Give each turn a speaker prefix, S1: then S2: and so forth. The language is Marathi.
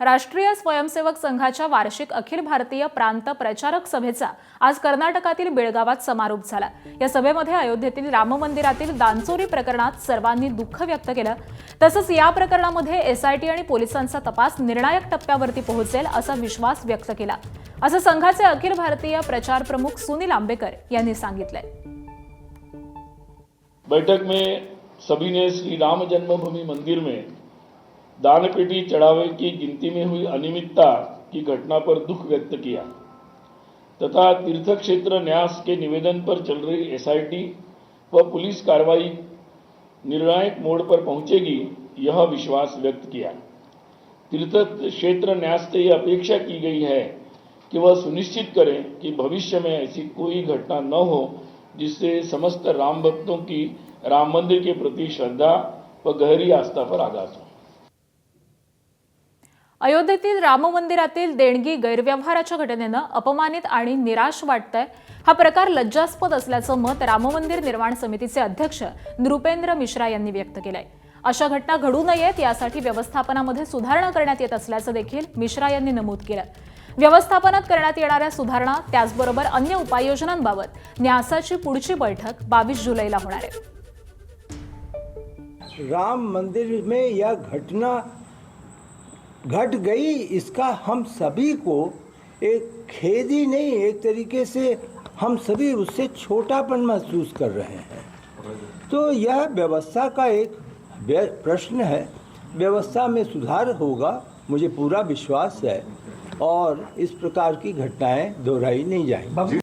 S1: राष्ट्रीय स्वयंसेवक संघाच्या वार्षिक अखिल भारतीय प्रांत प्रचारक सभेचा आज कर्नाटकातील बेळगावात समारोप झाला। या सभेमध्ये अयोध्येतील राम मंदिरातील दानचोरी प्रकरणात सर्वांनी दुःख व्यक्त केलं। तसंच या प्रकरणामध्ये एसआयटी आणि पोलिसांचा तपास निर्णायक टप्प्यावरती पोहोचेल असा विश्वास व्यक्त केला, असं संघाचे अखिल भारतीय प्रचार प्रमुख सुनील आंबेकर यांनी सांगितलंय।
S2: बैठक में सभी ने श्री राम जन्मभूमि मंदिर में दान पेटी चढ़ावे की गिनती में हुई अनियमितता की घटना पर दुख व्यक्त किया तथा तीर्थ क्षेत्र न्यास के निवेदन पर चल रही एसआईटी व पुलिस कार्रवाई निर्णायक मोड़ पर पहुंचेगी, यह विश्वास व्यक्त किया। तीर्थ क्षेत्र न्यास से यह अपेक्षा की गई है कि वह सुनिश्चित करें कि भविष्य में ऐसी कोई घटना न हो जिससे समस्त राम भक्तों की राम मंदिर के प्रति श्रद्धा व गहरी आस्था पर आघात हो।
S1: अयोध्येतील राम मंदिरातील देणगी गैरव्यवहाराच्या घटनेनं अपमानित आणि निराश वाटतंय। हा प्रकार लज्जास्पद असल्याचं मत राम मंदिर निर्माण समितीचे अध्यक्ष नृपेंद्र मिश्रा यांनी व्यक्त केलंय। अशा घटना घडू नयेत यासाठी व्यवस्थापनामध्ये सुधारणा करण्यात येत असल्याचं देखील मिश्रा यांनी नमूद केलं। व्यवस्थापनात करण्यात येणाऱ्या सुधारणा त्याचबरोबर अन्य उपाययोजनांबाबत न्यासाची पुढची बैठक 22 जुलैला होणार आहे।
S3: राम मंदिर में यह घटना घट गई, इसका हम सभी को एक खेद ही नहीं, एक तरीके से हम सभी उससे छोटापन महसूस कर रहे हैं। तो यह व्यवस्था का एक प्रश्न है, व्यवस्था में सुधार होगा, मुझे पूरा विश्वास है और इस प्रकार की घटनाएं दोहराई नहीं जाएंगी।